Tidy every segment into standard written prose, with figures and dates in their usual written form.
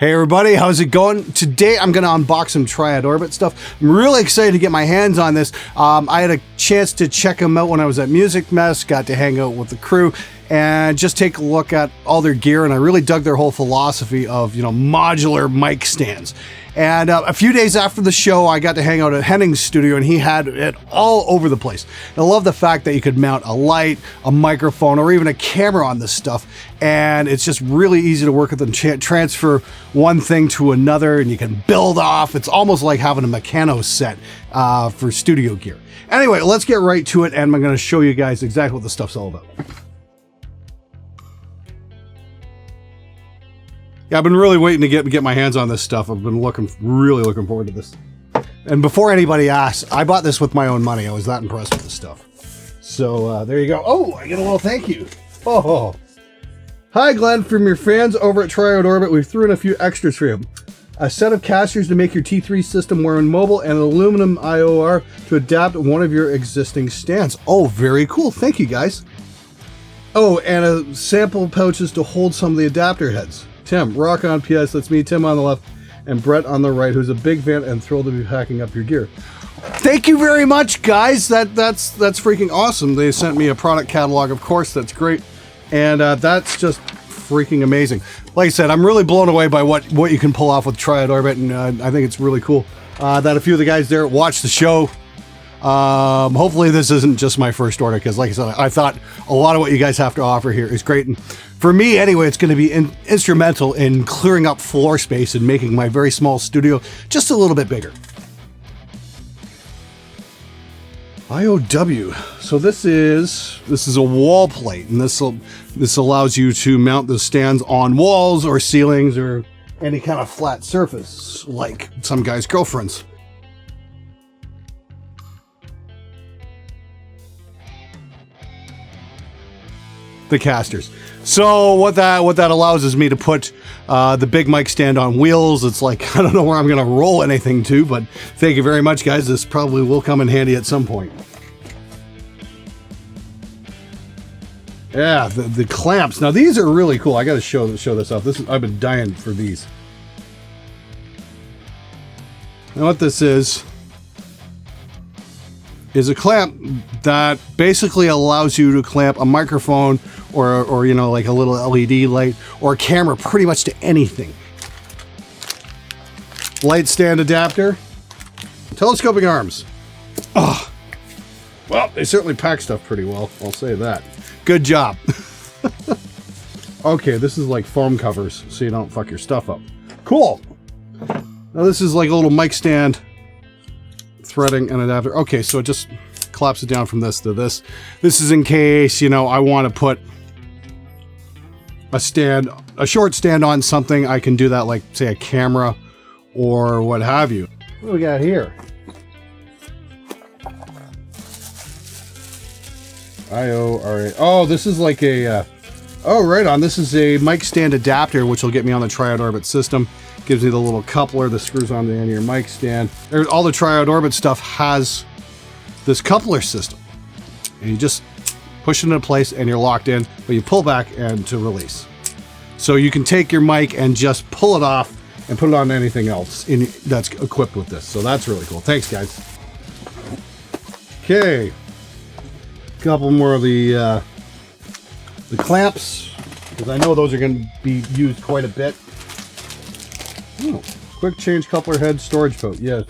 Hey everybody, how's it going? Today I'm going to unbox some Triad Orbit stuff. I'm really excited to get my hands on this. I had a chance to check them out when I was at Music Mess, got to hang out with the crew and just take a look at all their gear, and I really dug their whole philosophy of, modular mic stands. And a few days after the show, I got to hang out at Henning's studio, and he had it all over the place. And I love the fact that you could mount a light, a microphone, or even a camera on this stuff, and it's just really easy to work with and transfer one thing to another, and you can build off. It's almost like having a Meccano set for studio gear. Anyway, let's get right to it, and I'm going to show you guys exactly what the stuff's all about. Yeah, I've been really waiting to get my hands on this stuff. I've been really looking forward to this. And before anybody asks, I bought this with my own money. I was that impressed with the stuff. So there you go. Oh, I get a little thank you. Oh, hi Glenn, from your fans over at Triad Orbit. We threw in a few extras for you. A set of casters to make your T3 system wear mobile, and an aluminum IOR to adapt one of your existing stands. Oh, very cool. Thank you guys. Oh, and a sample pouches to hold some of the adapter heads. Tim, rock on. PS, that's me, Tim on the left, and Brett on the right, who's a big fan and thrilled to be packing up your gear. Thank you very much, guys. That's freaking awesome. They sent me a product catalog, of course. That's great, and that's just freaking amazing. Like I said, I'm really blown away by what you can pull off with Triad Orbit, and I think it's really cool that a few of the guys there watched the show. Hopefully this isn't just my first order, because like I said, I thought a lot of what you guys have to offer here is great, and for me anyway, it's going to be instrumental in clearing up floor space and making my very small studio just a little bit bigger. IOW. So this is a wall plate, and this allows you to mount the stands on walls or ceilings or any kind of flat surface, like some guys' girlfriends. The casters. So what that allows is me to put the big mic stand on wheels. It's like, I don't know where I'm gonna roll anything to, but thank you very much, guys. This probably will come in handy at some point. Yeah, the clamps. Now these are really cool. I gotta show this off. I've been dying for these. Now what this is a clamp that basically allows you to clamp a microphone or like a little LED light or a camera pretty much to anything. Light stand adapter, telescoping arms. Oh, well, they certainly pack stuff pretty well, I'll say that. Good job. Okay, this is like foam covers so you don't fuck your stuff up. Cool. Now this is like a little mic stand, threading and adapter. Okay, so it just collapses down from this to this. This is in case, I want to put a short stand on something. I can do that, like say a camera or what have you. What do we got here? IORA. Oh, this is like a, oh, right on. This is a mic stand adapter, which will get me on the Triad Orbit system. Gives me the little coupler that screws on the end of your mic stand. All the Triad Orbit stuff has this coupler system. And you just push it into place and you're locked in, but you pull back and to release. So you can take your mic and just pull it off and put it on anything else that's equipped with this. So that's really cool. Thanks, guys. Okay. A couple more of the clamps, because I know those are going to be used quite a bit. Oh, quick change coupler head storage pouch. Yeah,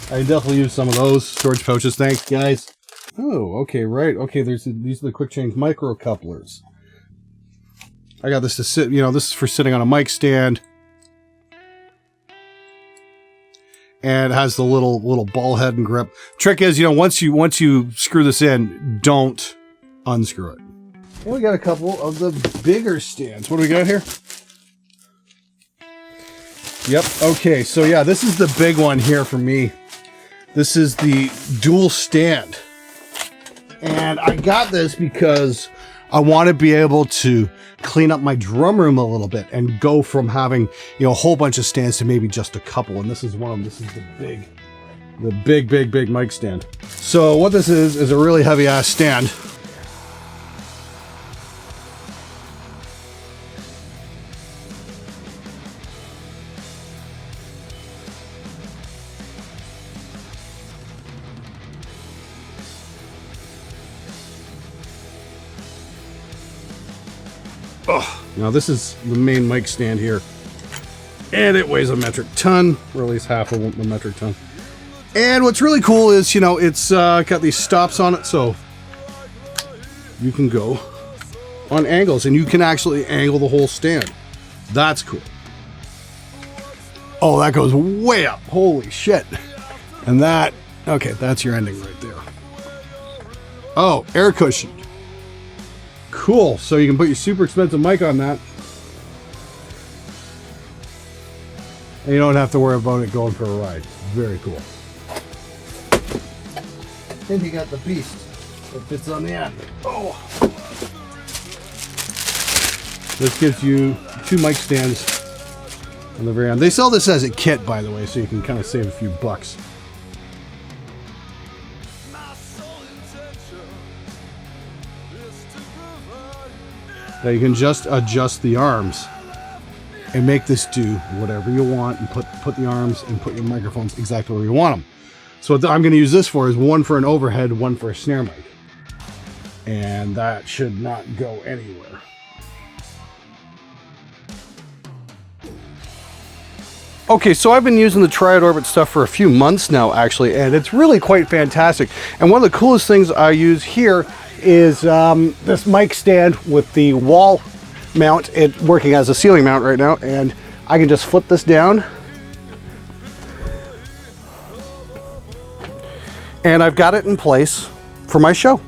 I definitely use some of those storage pouches. Thanks, guys. Oh, okay, right. Okay, these are the quick change micro couplers. I got this to sit. This is for sitting on a mic stand, and it has the little ball head and grip. Trick is, once you screw this in, don't unscrew it. And we got a couple of the bigger stands. What do we got here? Yep. Okay. So yeah, this is the big one here for me. This is the dual stand. And I got this because I want to be able to clean up my drum room a little bit and go from having, a whole bunch of stands to maybe just a couple. And this is one of them. This is the big mic stand. So what this is a really heavy ass stand. Oh, now this is the main mic stand here. And it weighs a metric ton, or at least half of a metric ton. And what's really cool is, you know, it's got these stops on it, so you can go on angles, and you can actually angle the whole stand. That's cool. Oh, that goes way up. Holy shit. And that, okay, that's your ending right there. Oh, air cushion. Cool. So you can put your super expensive mic on that. And you don't have to worry about it going for a ride. Very cool. And you got the beast that fits on the end. Oh. This gives you 2 mic stands on the very end. They sell this as a kit, by the way, so you can kind of save a few bucks. Now you can just adjust the arms and make this do whatever you want, and put the arms and put your microphones exactly where you want them. So what I'm going to use this for is one for an overhead, one for a snare mic. And that should not go anywhere. Okay, so I've been using the Triad Orbit stuff for a few months now, actually, and it's really quite fantastic. And one of the coolest things I use here is this mic stand with the wall mount. It's working as a ceiling mount right now, and I can just flip this down. And I've got it in place for my show.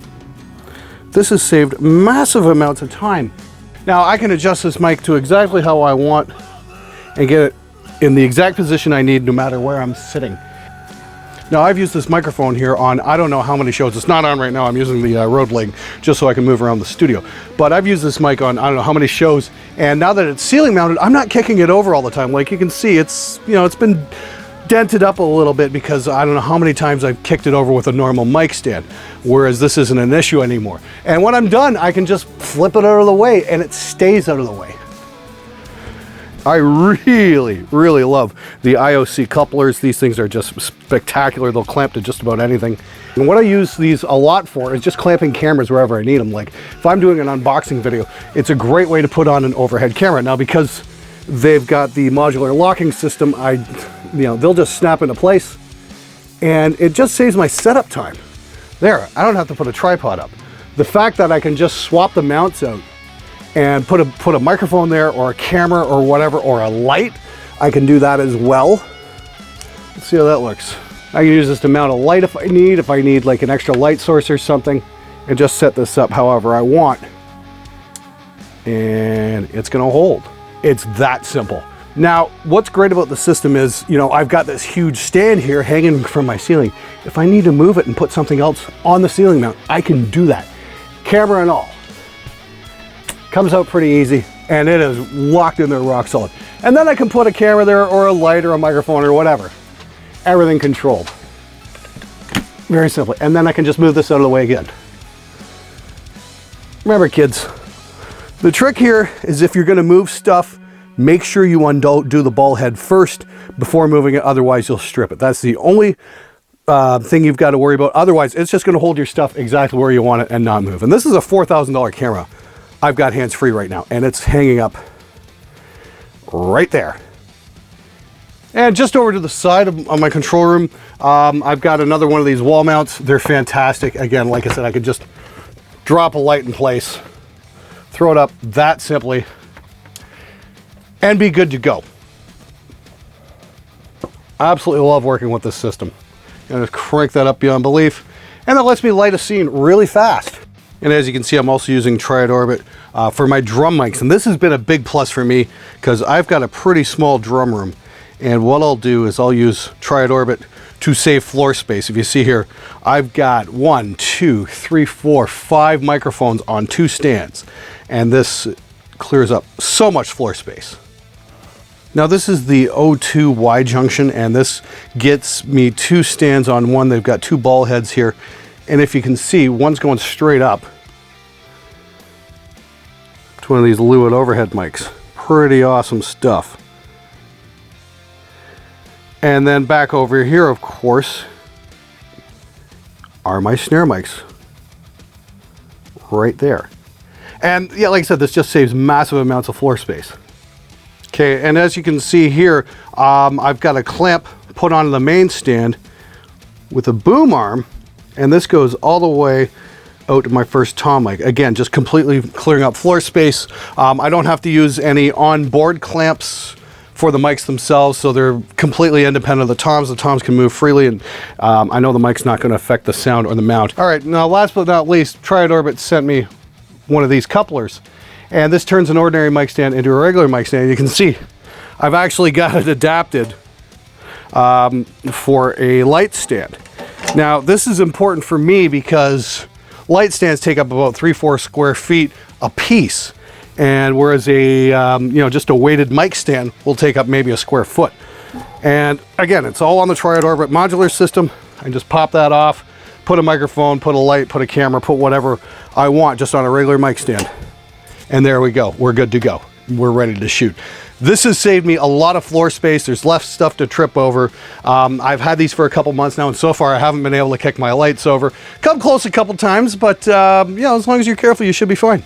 This has saved massive amounts of time. Now I can adjust this mic to exactly how I want and get it in the exact position I need no matter where I'm sitting. Now I've used this microphone here on I don't know how many shows. It's not on right now. I'm using the Rode Leg just so I can move around the studio. But I've used this mic on I don't know how many shows, and now that it's ceiling mounted, I'm not kicking it over all the time. Like you can see, it's, you know, it's been dented up a little bit because I don't know how many times I've kicked it over with a normal mic stand, whereas this isn't an issue anymore. And when I'm done, I can just flip it out of the way and it stays out of the way. I really, really love the IOC couplers. These things are just spectacular. They'll clamp to just about anything. And what I use these a lot for is just clamping cameras wherever I need them. Like if I'm doing an unboxing video, it's a great way to put on an overhead camera. Now because they've got the modular locking system, they'll just snap into place, and it just saves my setup time. There, I don't have to put a tripod up. The fact that I can just swap the mounts out and put a microphone there, or a camera, or whatever, or a light, I can do that as well. Let's see how that looks. I can use this to mount a light if I need like an extra light source or something, and just set this up however I want. And it's gonna hold. It's that simple. Now, what's great about the system is, you know, I've got this huge stand here hanging from my ceiling. If I need to move it and put something else on the ceiling mount, I can do that. Camera and all. Comes out pretty easy, and it is locked in there rock solid. And then I can put a camera there, or a light, or a microphone, or whatever. Everything controlled. Very simply. And then I can just move this out of the way again. Remember, kids, the trick here is if you're gonna move stuff, make sure you undo the ball head first before moving it, otherwise you'll strip it. That's the only thing you've got to worry about. Otherwise, it's just gonna hold your stuff exactly where you want it and not move. And this is a $4,000 camera I've got hands-free right now, and it's hanging up right there. And just over to the side of my control room, I've got another one of these wall mounts. They're fantastic. Again, like I said, I could just drop a light in place, throw it up that simply, and be good to go. I absolutely love working with this system. And just crank that up beyond belief, and that lets me light a scene really fast. And as you can see, I'm also using Triad Orbit for my drum mics, and this has been a big plus for me because I've got a pretty small drum room. And what I'll do is I'll use Triad Orbit to save floor space. If you see here, I've got 1, 2, 3, 4, 5 microphones on 2 stands, and this clears up so much floor space. Now this is the O2 Y junction, and this gets me 2 stands on one. They've got 2 ball heads here, and if you can see, one's going straight up to one of these Lewitt overhead mics. Pretty awesome stuff. And then back over here, of course, are my snare mics right there. And yeah, like I said, this just saves massive amounts of floor space. Okay, and as you can see here, I've got a clamp put onto the main stand with a boom arm, and this goes all the way out to my first tom mic. Again, just completely clearing up floor space. I don't have to use any onboard clamps for the mics themselves, so they're completely independent of the toms. The toms can move freely, and I know the mic's not going to affect the sound or the mount. All right, now last but not least, Triad Orbit sent me one of these couplers, and this turns an ordinary mic stand into a regular mic stand. You can see I've actually got it adapted for a light stand. Now, this is important for me because light stands take up about 3-4 square feet a piece, and whereas a just a weighted mic stand will take up maybe a square foot. And again, it's all on the Triad Orbit modular system. I just pop that off, put a microphone, put a light, put a camera, put whatever I want just on a regular mic stand, and there we go. We're good to go. We're ready to shoot. This has saved me a lot of floor space. There's less stuff to trip over. I've had these for a couple months now, and so far I haven't been able to kick my lights over. Come close a couple times, but as long as you're careful, you should be fine.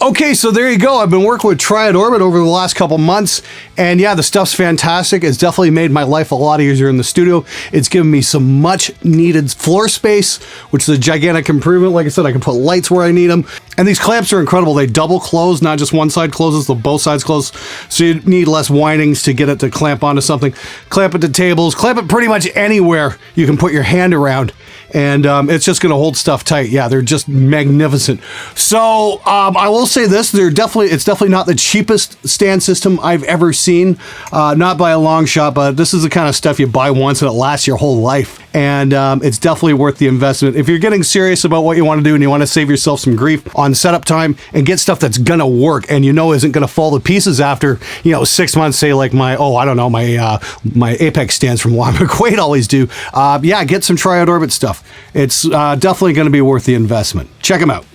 Okay, so there you go. I've been working with Triad Orbit over the last couple months, and yeah, the stuff's fantastic. It's definitely made my life a lot easier in the studio. It's given me some much needed floor space, which is a gigantic improvement. Like I said, I can put lights where I need them. And these clamps are incredible. They double close, not just one side closes, both sides close. So you need less windings to get it to clamp onto something. Clamp it to tables, clamp it pretty much anywhere you can put your hand around. And it's just going to hold stuff tight. Yeah, they're just magnificent. So I will say this: it's definitely not the cheapest stand system I've ever seen, not by a long shot. But this is the kind of stuff you buy once and it lasts your whole life. And it's definitely worth the investment. If you're getting serious about what you want to do and you want to save yourself some grief on setup time and get stuff that's gonna work and isn't gonna fall to pieces after 6 months, say like my Apex stands from Lon McQuaid always do. Get some Triad Orbit stuff. It's definitely going to be worth the investment. Check them out.